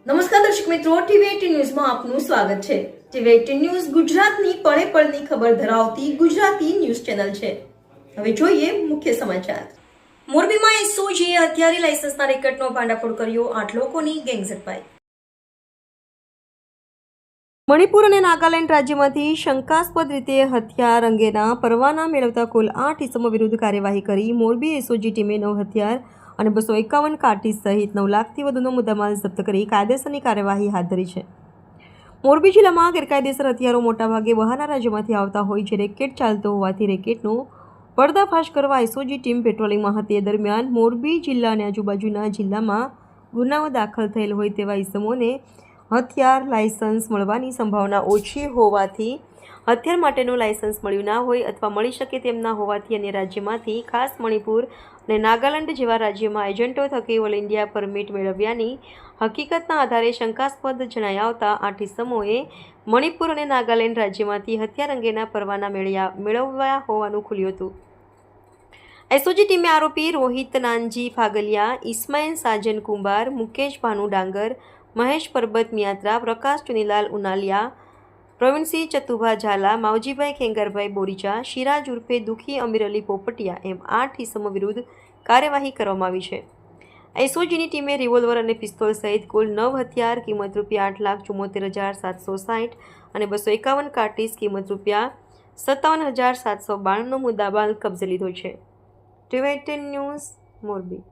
નમસ્કાર દર્શક મિત્રો, ટીવી18 ન્યૂઝમાં આપનું સ્વાગત છે। ટીવી18 ન્યૂઝ ગુજરાતની પળે પળની ખબર ધરાવતી ગુજરાતી ન્યૂઝ ચેનલ છે। હવે જોઈએ મુખ્ય સમાચાર। મોરબીમાં એસઓજીએ હથિયારી લાયસન્સના રેકેટનો ભાંડાફોડ કર્યો, 8 લોકોની ગેંગ ઝડપાઈ। મણિપુર અને નાગાલેન્ડ રાજ્યમાંથી શંકાસ્પદ રીતે હથિયાર અંગેના પરવાના મેળવતા કુલ 8 ઇસમો વિરુદ્ધ કાર્યવાહી કરી મોરબી એસઓજી ટીમે 9 હથિયાર અને 251 કાર્ટીજ સહિત 9 લાખથી વધુનો મુદ્દામાલ જપ્ત કરી કાયદેસરની કાર્યવાહી હાથ ધરી છે। મોરબી જિલ્લામાં ગેરકાયદેસર હથિયારો મોટાભાગે બહારના રાજ્યોમાંથી આવતા હોય છે। રેકેટ ચાલતો હોવાથી રેકેટનો પર્દાફાશ કરવા એસઓજી ટીમ પેટ્રોલિંગમાં હતી। એ દરમિયાન મોરબી જિલ્લા અને આજુબાજુના જિલ્લામાં ગુનાઓ દાખલ થયેલ હોય તેવા ઇસમોને હથિયાર લાયસન્સ મળવાની સંભાવના ઓછી હોવાથી હથિયાર માટેનું લાયસન્સ મળ્યું ના હોય અથવા મળી શકે તેમ ના હોવાથી અન્ય રાજ્યમાંથી ખાસ મણિપુર અને નાગાલેન્ડ જેવા રાજ્યોમાં એજન્ટો થકી ઓલ ઇન્ડિયા પરમિટ મેળવ્યાની હકીકતના આધારે શંકાસ્પદ જણાઈ આવતા 8 ઇસમોએ મણિપુર અને નાગાલેન્ડ રાજ્યમાંથી હથિયાર અંગેના પરવાના મેળવ્યા હોવાનું ખુલ્યું હતું। એસઓજી ટીમે આરોપી રોહિત નાનજી ફાગલિયા, ઇસ્માઇલ સાજન કુંભાર, મુકેશ ભાનુ ડાંગર, મહેશ પરબત મિયાત્રા, પ્રકાશ ચુનીલાલ ઉનાલિયા, પ્રવીણસિંહ ચતુભા ઝાલા, માવજીભાઈ ખેંગારભાઈ બોરીચા, શિરાજ ઉર્ફે દુખી અમીર અલી પોપટિયા એમ 8 ઇસમો વિરુદ્ધ કાર્યવાહી કરવામાં આવી છે। એસઓજીની ટીમે રિવોલ્વર અને પિસ્તોલ સહિત કુલ 9 હથિયાર કિંમત ₹8,74,760 અને 251 કાર્ટીજ કિંમત ₹57,792નો મુદ્દામાલ કબજે લીધો છે। ટીવી18 ન્યૂઝ મોરબી।